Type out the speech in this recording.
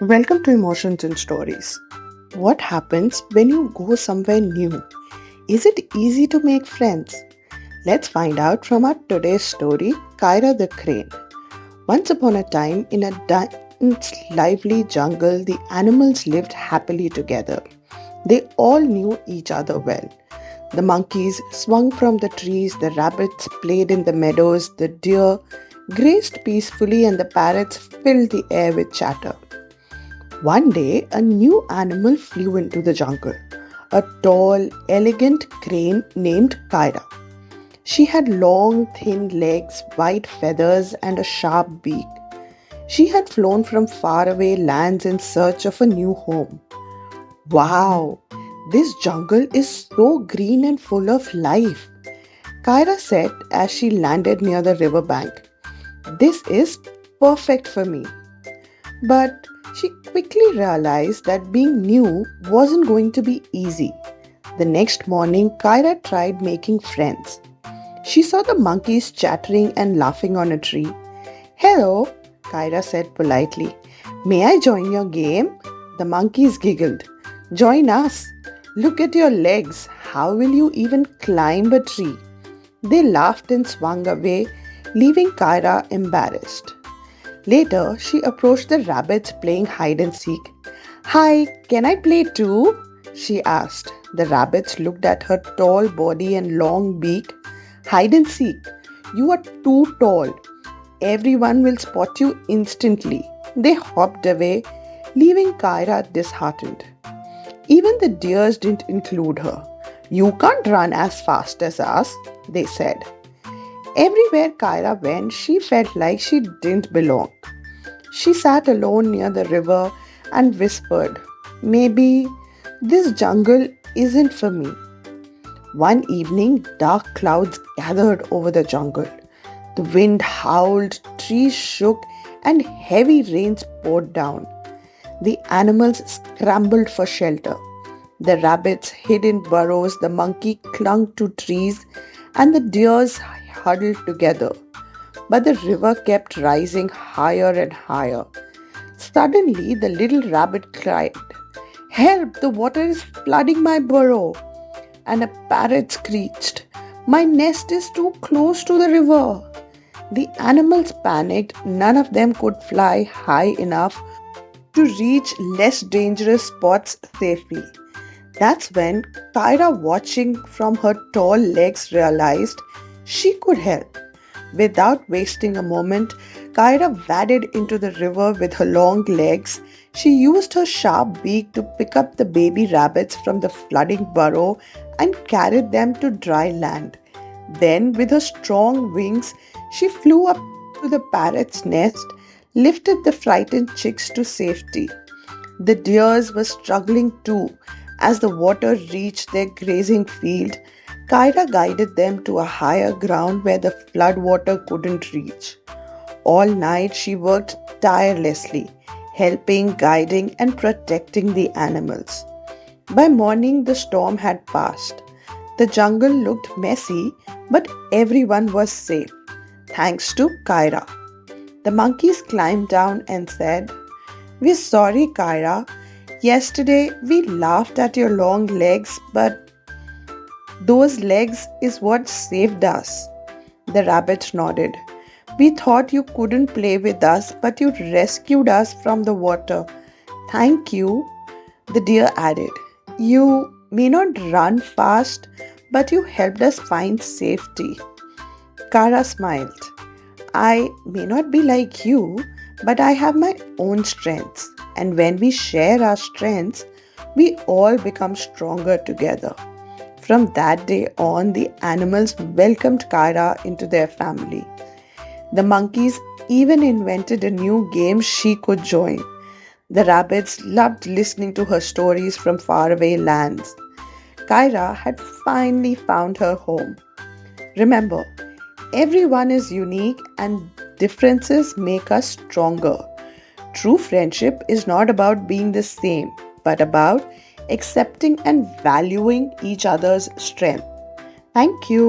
Welcome to Emotions and Stories. What happens when you go somewhere new? Is it easy to make friends? Let's find out from our today's story, Kaira the Crane. Once upon a time, in a dense, lively jungle, the animals lived happily together. They all knew each other well. The monkeys swung from the trees, the rabbits played in the meadows, the deer grazed peacefully, and the parrots filled the air with chatter. One day, a new animal flew into the jungle, a tall, elegant crane named Kaira. She had long, thin legs, white feathers, and a sharp beak. She had flown from faraway lands in search of a new home. Wow, this jungle is so green and full of life, Kaira said as she landed near the riverbank. This is perfect for me. But she quickly realized that being new wasn't going to be easy. The next morning, Kaira tried making friends. She saw the monkeys chattering and laughing on a tree. "Hello," Kaira said politely. "May I join your game?" The monkeys giggled. "Join us. Look at your legs. How will you even climb a tree?" They laughed and swung away, leaving Kaira embarrassed. Later, she approached the rabbits playing hide and seek. "Hi, can I play too?" she asked. The rabbits looked at her tall body and long beak. "Hide and seek? You are too tall. Everyone will spot you instantly." They hopped away, leaving Kaira disheartened. Even the deers didn't include her. "You can't run as fast as us," they said. Everywhere Kaira went, she felt like she didn't belong. She sat alone near the river and whispered, "Maybe this jungle isn't for me." One evening, dark clouds gathered over the jungle. The wind howled, trees shook, and heavy rains poured down. The animals scrambled for shelter. The rabbits hid in burrows, the monkey clung to trees, and the deers huddled together. But the river kept rising higher and higher. Suddenly, the little rabbit cried, "Help! The water is flooding my burrow!" And a parrot screeched, "My nest is too close to the river!" The animals panicked. None of them could fly high enough to reach less dangerous spots safely. That's when Kaira, watching from her tall legs, realized she could help. Without wasting a moment, Kaira waded into the river with her long legs. She used her sharp beak to pick up the baby rabbits from the flooding burrow and carried them to dry land. Then, with her strong wings, she flew up to the parrot's nest, lifted the frightened chicks to safety. The deers were struggling too. As the water reached their grazing field, Kaira guided them to a higher ground where the flood water couldn't reach. All night she worked tirelessly, helping, guiding, and protecting the animals. By morning, the storm had passed. The jungle looked messy, but everyone was safe, thanks to Kaira. The monkeys climbed down and said, "We're sorry, Kaira. Yesterday we laughed at your long legs, but those legs is what saved us." The rabbits nodded. "We thought you couldn't play with us, but you rescued us from the water. Thank you." The deer added, "You may not run fast, but you helped us find safety." Kara smiled. "I may not be like you, but I have my own strengths. And when we share our strengths, we all become stronger together." From that day on, the animals welcomed Kaira into their family. The monkeys even invented a new game she could join. The rabbits loved listening to her stories from faraway lands. Kaira had finally found her home. Remember, everyone is unique and differences make us stronger. True friendship is not about being the same, but about accepting and valuing each other's strength. Thank you.